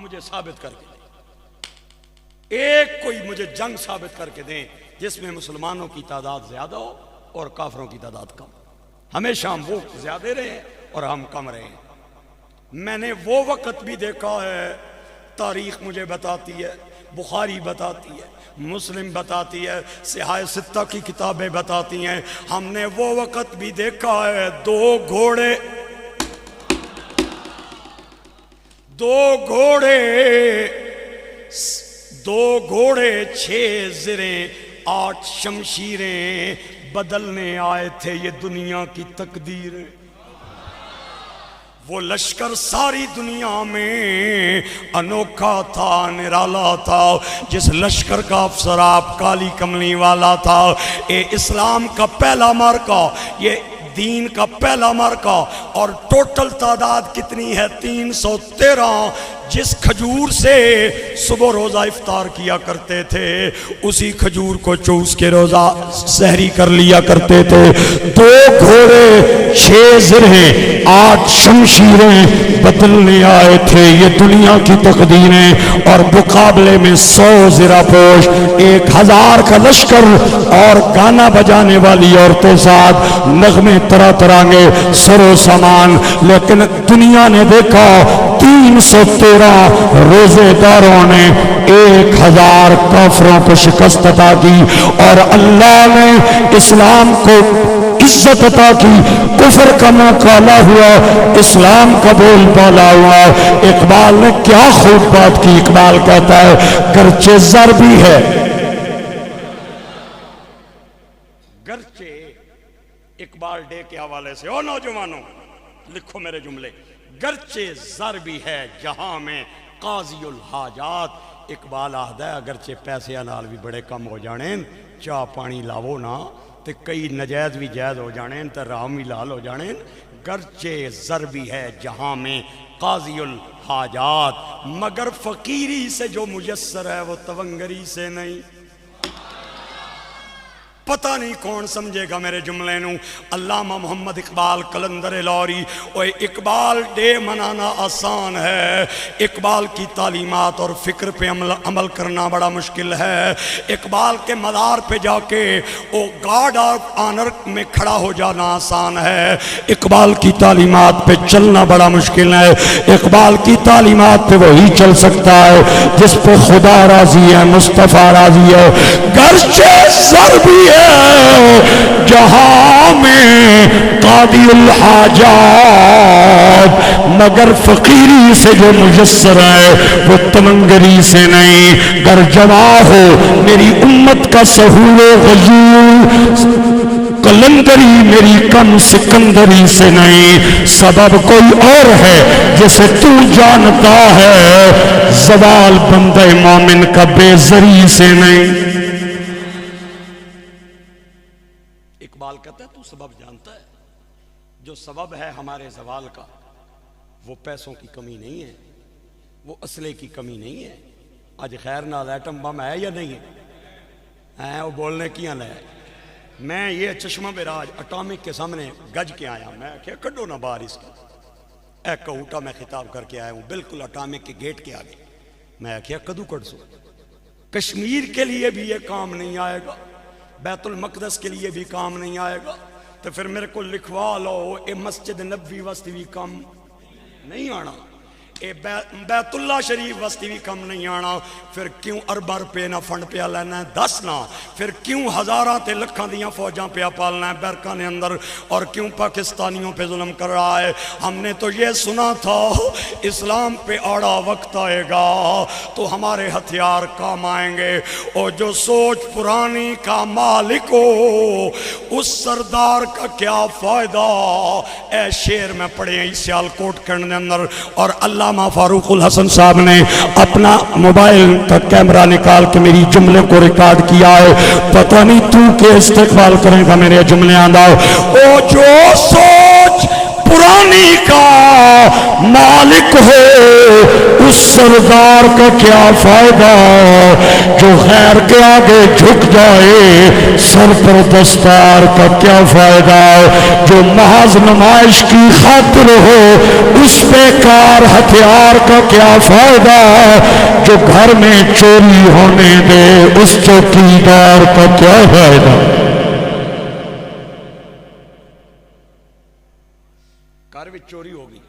مجھے ثابت کر کے دیں، ایک کوئی مجھے جنگ ثابت کر کے دیں جس میں مسلمانوں کی تعداد زیادہ ہو اور کافروں کی تعداد کم۔ ہمیشہ ہم وہ زیادہ رہے ہیں اور ہم کم رہے ہیں۔ میں نے وہ وقت بھی دیکھا ہے، تاریخ مجھے بتاتی ہے، بخاری بتاتی ہے، مسلم بتاتی ہے، صحاح ستہ کی کتابیں بتاتی ہیں، ہم نے وہ وقت بھی دیکھا ہے دو گھوڑے 6 زریں 8 شمشیریں بدلنے آئے تھے، یہ دنیا کی تقدیر ہے۔ وہ لشکر ساری دنیا میں انوکھا تھا، نرالا تھا، جس لشکر کا افسر آپ کالی کملی والا تھا۔ اے اسلام کا پہلا مارکہ، یہ دین کا پہلا مارکہ، اور ٹوٹل تعداد کتنی ہے؟ 313۔ جس کھجور سے صبح روزہ افطار کیا کرتے تھے اسی کھجور کو چوس کے روزہ سحری کر لیا کرتے تھے۔ 2 گھوڑے 6 زرہیں 8 شمشیریں بدلنے آئے تھے، یہ دنیا کی تقدیریں، اور مقابلے میں 100 زرہ پوش 1000 کا لشکر اور گانا بجانے والی عورتیں ساتھ، نغمے طرح طرح کے سر و سامان۔ لیکن دنیا نے دیکھا 313 روزے داروں نے 1000 کافروں کو شکست عطا کی، اور اللہ نے اسلام کو عزت عطا کی، کفر کا منہ کالا ہوا، اسلام کا بول بالا ہوا۔ اقبال نے کیا خوب بات کی، اقبال کہتا ہے گرچہ زر بھی ہے، گرچہ اقبال ڈے کے حوالے سے، او نوجوانوں لکھو میرے جملے، گرچہ زر بھی ہے جہاں میں قاضی الحاجات۔ اقبال آہدہ ہے اگرچہ پیسے نال بھی بڑے کم ہو جانے، چاہ پانی لاو نا تے کئی نجائز بھی جائز ہو جانے تے رام بھی لال ہو جانے، گرچہ زر بھی ہے جہاں میں قاضی الحاجات، مگر فقیری سے جو میسر ہے وہ تونگری سے نہیں۔ پتہ نہیں کون سمجھے گا میرے جملے نوں۔ علامہ محمد اقبال قلندر لاہوری، اوے اقبال ڈے منانا آسان ہے، اقبال کی تعلیمات اور فکر پہ عمل کرنا بڑا مشکل ہے۔ اقبال کے مزار پہ جا کے وہ گارڈ آف آنر میں کھڑا ہو جانا آسان ہے، اقبال کی تعلیمات پہ چلنا بڑا مشکل ہے۔ اقبال کی تعلیمات پہ وہی چل سکتا ہے جس پہ خدا راضی ہے، مصطفیٰ راضی ہے۔ گرچہ زر بھی ہے جہاں میں قاضی الحاجات، مگر فقیری سے جو میسر ہے وہ تمنگری سے نہیں۔ گر جمع ہو میری امت کا سحور و غیور، قلندری میری کم سکندری سے نہیں۔ سبب کوئی اور ہے جسے تو جانتا ہے، زوال بندہ مومن کا بے زری سے نہیں۔ اقبال کہتا ہے تو سبب جانتا ہے، جو سبب ہے ہمارے زوال کا وہ پیسوں کی کمی نہیں ہے، وہ اسلحے کی کمی نہیں ہے۔ آج خیر نال ایٹم بم ہے یا نہیں ہے؟ وہ بولنے کیا لے، میں یہ چشمہ براج اٹامک کے سامنے گج کے آیا، میں کیا کڈو نہ باہر اس کا، اے کہوٹا میں خطاب کر کے آیا ہوں بالکل اٹامک کے گیٹ کے آگے۔ میں کیا کدو کڑ سو، کشمیر کے لیے بھی یہ کام نہیں آئے گا، بیت المقدس کے لیے بھی کام نہیں آئے گا، تو پھر میرے کو لکھوا لو اے مسجد نبوی واسطے بھی کم نہیں آنا، اے بیت اللہ شریف واسطے بھی کم نہیں آنا۔ پھر کیوں ارباں روپے نہ فنڈ پیا لینا ہے دسنا، پھر کیوں ہزاراں تے لکھاں دیاں فوجاں پیا پالنا ہے بیرکانے اندر، اور کیوں پاکستانیوں پہ ظلم کر رہا ہے۔ ہم نے تو یہ سنا تھا اسلام پہ آڑا وقت آئے گا تو ہمارے ہتھیار کام آئیں گے، اور جو سوچ پرانی کا مالک ہو اس سردار کا کیا فائدہ۔ اے شعر میں پڑھے ہیں سیال کوٹ کرنے اندر، اور علامہ فاروق الحسن صاحب نے اپنا موبائل کا کیمرہ نکال کے میری جملے کو ریکارڈ کیا ہے، پتہ نہیں تو کہ استقبال کریں گا میرے جملے آندہ۔ او جو سوچ پرانی کا مالک ہو اس سردار کا کیا فائدہ جو غیر کے آگے جھک جائے سر پر دستار کا کیا فائدہ جو محض نمائش کی خاطر ہو اس بیکار ہتھیار کا کیا فائدہ جو گھر میں چوری ہونے دے اس چوکیدار کا کیا فائدہ گھر میں چوری ہو گئی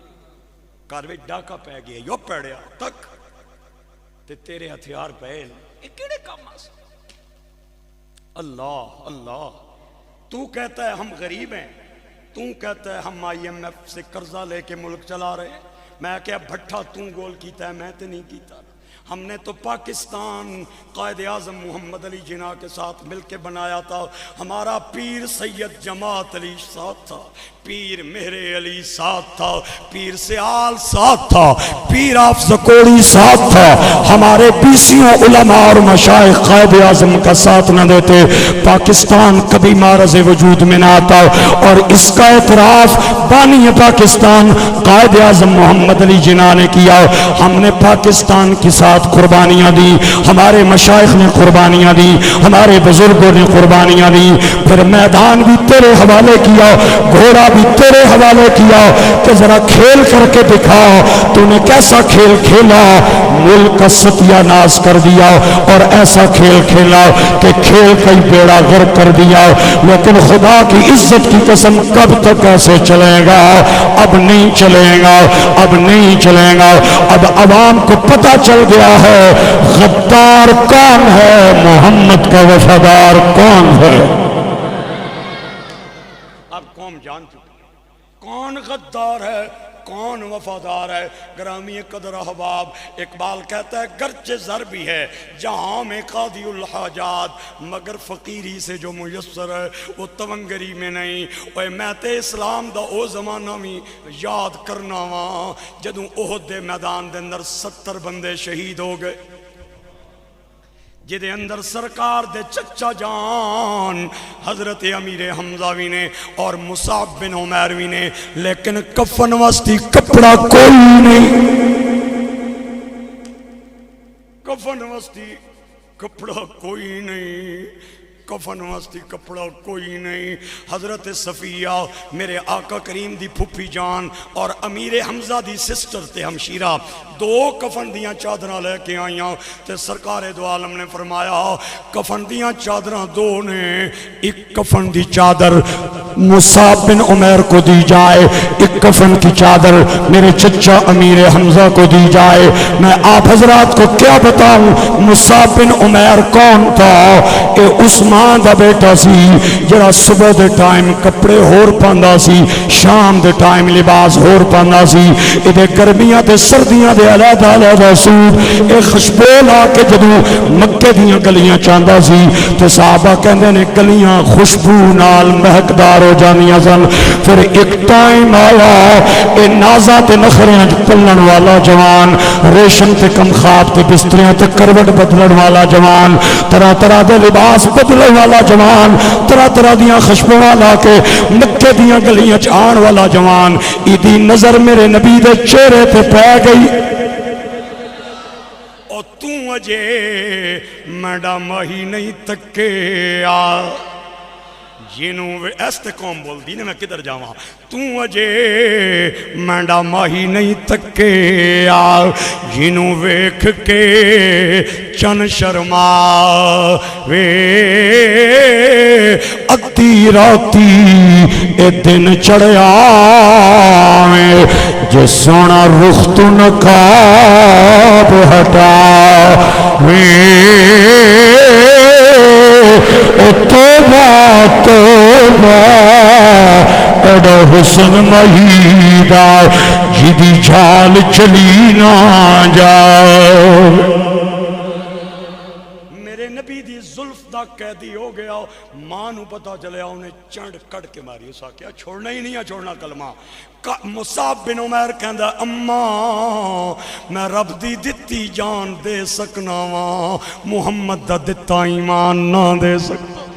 گھر میں ڈاکہ پہ گیا یو پیڑیا تک تے تیرے ہتھیار پہ یہ کیڑے کام آس اللہ اللہ تو کہتا ہے ہم غریب ہیں تو کہتا ہے ہم IMF سے قرضہ لے کے ملک چلا رہے ہیں میں کیا بھٹا تو گول کیتا ہے میں تے نہیں کیتا ہم نے تو پاکستان قائد اعظم محمد علی جناح کے ساتھ مل کے بنایا تھا ہمارا پیر سید جماعت علی ساتھ تھا پیر مہر علی ساتھ تھا پیر سیال ساتھ تھا پیر حافظ کوڑی ساتھ تھا ہمارے پیسیوں علماء اور مشائخ قائد اعظم کا ساتھ نہ دیتے پاکستان کبھی معرض وجود میں نہ آتا اور اس کا اعتراف بانی پاکستان قائد اعظم محمد علی جناح نے کیا ہم نے پاکستان کے ساتھ قربانیاں دی ہمارے مشائخ نے قربانیاں دی ہمارے بزرگوں نے قربانیاں دی پھر میدان بھی تیرے حوالے کیا گھوڑا بھی تیرے حوالے کیا کہ ذرا کھیل کر کے دکھا تو نے کیسا کھیل کھیلا ملک کا ستیہ ناز کر دیا اور ایسا کھیل کھیلا کہ کھیل کا ہی بیڑا غرق کر دیا لیکن خدا کی عزت کی قسم کب تک ایسے چلے گا اب نہیں چلے گا اب نہیں چلے گا اب عوام کو پتہ چل گیا ہے غدار کون ہے محمد کا وفادار کون ہے اب قوم جان چکی کون غدار ہے کون وفادار ہے گرامی قدر احباب اقبال کہتا ہے گرچہ زر بھی ہے جہاں میں قاضی الحاجات مگر فقیری سے جو میسر ہے وہ تونگری میں نہیں اوے میں تے اسلام دا او زمانہ میں یاد کرنا وہاں جدوں احد دے میدان دے اندر 70 بندے شہید ہو گئے جدے اندر سرکار دے چچا جان حضرت امیر حمزہ بھی نے اور مصعب بن عمیر بھی نے لیکن کفن واسطی کپڑا کوئی نہیں کفن واسطی کپڑا کوئی نہیں کفن واسطی کپڑا کوئی نہیں حضرت صفیہ میرے آقا کریم دی پھپھی جان اور امیر حمزہ دی سسٹر تے ہمشیرہ 2 کفن دیاں چادراں لے کے آئیاں تے سرکار دو عالم نے فرمایا کفن دیاں چادراں 2 نے ایک کفن دی چادر مصعب بن عمیر کو دی جائے ایک کفن کی چادر میرے چچا امیر حمزہ کو دی جائے میں آپ حضرات کو کیا بتاؤں مصعب بن عمیر کون تھا کہ عثمان دا بیٹا سی جڑا صبح دے ٹائم کپڑے ہور پاندا سی شام دے ٹائم لباس ہور پاندا سی اے گرمیاں تے سردیاں دے علیحدہ علیحدہ سوٹ اے خوشبو لا کے جدوں مکے دیاں گلیاں چاندا سی تے صحابہ کہندے نے گلیاں خوشبو نال مہکدار ہو جانیاں سن پھر ایک ٹائم آیا اے نازا تے نخریاں پلن والا جوان ریشم تے کم خواب تے بستریاں تے کروٹ بدلن والا جوان طرح طرح دے لباس بدلن والا جوان طرح طرح دیاں خوشبو لا کے مکے دیاں گلیاں آن والا جوان ایدی نظر میرے نبی دے چہرے تے پہ گئی اور تو اجے میڈا ماہی نہیں تکے آ جنوں ایستے قوم بول دی نے میں کدھر جاواں تو اجے مینڈا ماہی نہیں تکے آ جنوں ویکھ کے چن شرما وے ادھی راتی اے دن چڑھیا جے سونا رخ تو نقاب ہٹا وے او توبہ توبہ اڑا حسن مہیدہ جدی جھال چلی نہ جاؤ میرے نبی دی زلف دا قیدی ہو گیا ماں نو پتا چلیا انہیں چنڈ کٹ کے ماری اسا کیا چھوڑنا ہی نہیں ہے چھوڑنا کلمہ مصعب بن عمیر کہندا اماں میں رب دی دتی جان دے سکنا وا محمد دا دتا ایمان نہ دے سکتا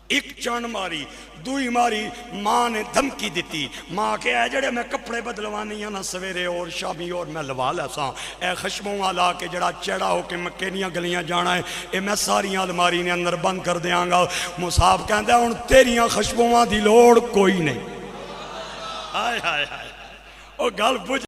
ایک چنڈ ماری دوئی ماری ماں نے دھمکی دیتی، ماں کہ اے جڑے میں کپڑے بدلوانی ہیں نا سویرے اور شامی اور میں لوا لیساں، اے خشبوں والا کہ جڑا چڑا ہو کے مکے دیاں گلیاں جانا ہے اے میں ساریاں الماری نے اندر بند کر دیاں گا۔ مصعب کہندا ہے ہن تیریاں خشبوں دی لوڑ کوئی نہیں۔ ہائے ہائے ہائے، او گل بجھ